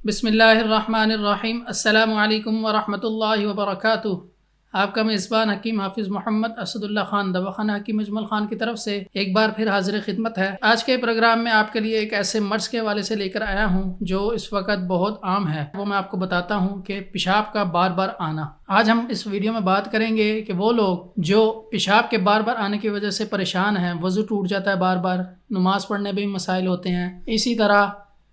بسم اللہ الرحمن الرحیم۔ السلام علیکم ورحمۃ اللہ وبرکاتہ۔ آپ کا میزبان حکیم حافظ محمد اسد اللہ خان دواخانہ حکیم اجمل خان کی طرف سے ایک بار پھر حاضر خدمت ہے۔ آج کے پروگرام میں آپ کے لیے ایک ایسے مرض کے حوالے سے لے کر آیا ہوں جو اس وقت بہت عام ہے، وہ میں آپ کو بتاتا ہوں کہ پیشاب کا بار بار آنا۔ آج ہم اس ویڈیو میں بات کریں گے کہ وہ لوگ جو پیشاب کے بار بار آنے کی وجہ سے پریشان ہیں، وضو ٹوٹ جاتا ہے بار بار، نماز پڑھنے میں بھی مسائل ہوتے ہیں، اسی طرح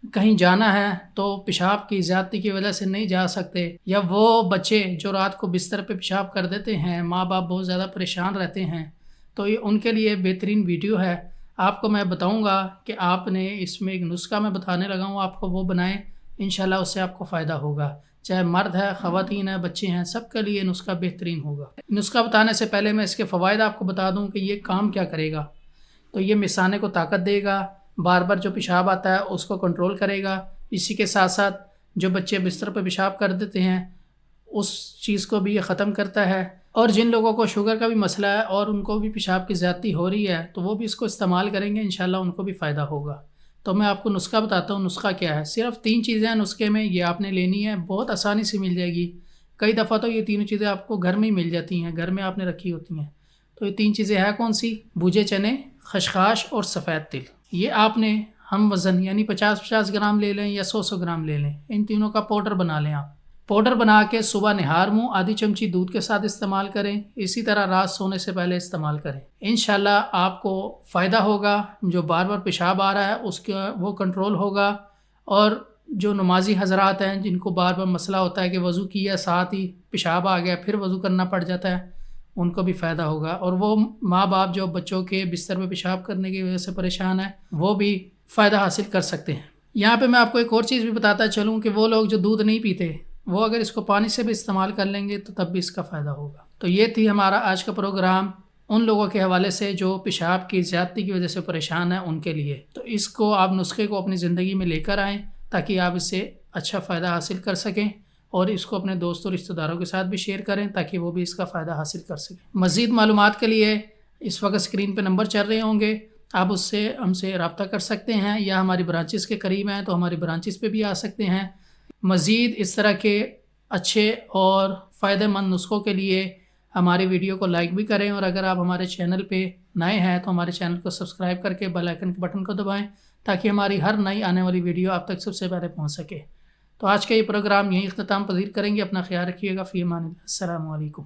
کہیں جانا ہے تو پیشاب کی زیادتی کی وجہ سے نہیں جا سکتے، یا وہ بچے جو رات کو بستر پہ پیشاب کر دیتے ہیں، ماں باپ بہت زیادہ پریشان رہتے ہیں، تو یہ ان کے لیے بہترین ویڈیو ہے۔ آپ کو میں بتاؤں گا کہ آپ نے اس میں ایک نسخہ میں بتانے لگا ہوں، آپ کو وہ بنائیں، انشاءاللہ اس سے آپ کو فائدہ ہوگا، چاہے مرد ہے، خواتین ہیں، بچے ہیں، سب کے لیے نسخہ بہترین ہوگا۔ نسخہ بتانے سے پہلے میں اس کے فوائد آپ کو بتا دوں کہ یہ کام کیا کرے گا۔ تو یہ مثانے کو طاقت دے گا، بار بار جو پیشاب آتا ہے اس کو کنٹرول کرے گا، اسی کے ساتھ ساتھ جو بچے بستر پہ پیشاب کر دیتے ہیں اس چیز کو بھی یہ ختم کرتا ہے، اور جن لوگوں کو شوگر کا بھی مسئلہ ہے اور ان کو بھی پیشاب کی زیادتی ہو رہی ہے تو وہ بھی اس کو استعمال کریں گے، انشاءاللہ ان کو بھی فائدہ ہوگا۔ تو میں آپ کو نسخہ بتاتا ہوں۔ نسخہ کیا ہے؟ صرف 3 چیزیں ہیں نسخے میں، یہ آپ نے لینی ہے، بہت آسانی سے مل جائے گی۔ کئی دفعہ تو یہ تینوں چیزیں آپ کو گھر میں ہی مل جاتی ہیں، گھر میں آپ نے رکھی ہوتی ہیں۔ تو یہ 3 چیزیں ہیں کون سی؟ بھوجے چنے، خشخاش اور سفید تل۔ یہ آپ نے ہم وزن یعنی 50-50 گرام لے لیں یا 100 گرام لے لیں، ان تینوں کا پاؤڈر بنا لیں۔ آپ پاؤڈر بنا کے صبح نہار منہ آدھی چمچی دودھ کے ساتھ استعمال کریں، اسی طرح رات سونے سے پہلے استعمال کریں، انشاءاللہ آپ کو فائدہ ہوگا۔ جو بار بار پیشاب آ رہا ہے اس کا وہ کنٹرول ہوگا، اور جو نمازی حضرات ہیں جن کو بار بار مسئلہ ہوتا ہے کہ وضو کیا ساتھ ہی پیشاب آ گیا پھر وضو کرنا پڑ جاتا ہے، ان کو بھی فائدہ ہوگا۔ اور وہ ماں باپ جو بچوں کے بستر میں پیشاب کرنے کی وجہ سے پریشان ہیں وہ بھی فائدہ حاصل کر سکتے ہیں۔ یہاں پہ میں آپ کو ایک اور چیز بھی بتاتا چلوں کہ وہ لوگ جو دودھ نہیں پیتے وہ اگر اس کو پانی سے بھی استعمال کر لیں گے تو تب بھی اس کا فائدہ ہوگا۔ تو یہ تھی ہمارا آج کا پروگرام ان لوگوں کے حوالے سے جو پیشاب کی زیادتی کی وجہ سے پریشان ہیں ان کے لیے۔ تو اس کو آپ نسخے کو اپنی زندگی میں لے کر آئیں تاکہ آپ اس سے اچھا فائدہ حاصل کر سکیں، اور اس کو اپنے دوستوں رشتہ داروں کے ساتھ بھی شیئر کریں تاکہ وہ بھی اس کا فائدہ حاصل کر سکیں۔ مزید معلومات کے لیے اس وقت اسکرین پہ نمبر چل رہے ہوں گے، آپ اس سے ہم سے رابطہ کر سکتے ہیں، یا ہماری برانچز کے قریب ہیں تو ہماری برانچز پہ بھی آ سکتے ہیں۔ مزید اس طرح کے اچھے اور فائدہ مند نسخوں کے لیے ہماری ویڈیو کو لائک بھی کریں، اور اگر آپ ہمارے چینل پہ نئے ہیں تو ہمارے چینل کو سبسکرائب کر کے بیل آئیکن کے بٹن کو دبائیں تاکہ ہماری ہر نئی آنے والی ویڈیو آپ تک سب سے پہلے پہنچ سکے۔ تو آج کا یہ پروگرام یہیں اختتام پذیر کریں گے۔ اپنا خیال رکھیے گا۔ فی امان اللہ۔ السلام علیکم۔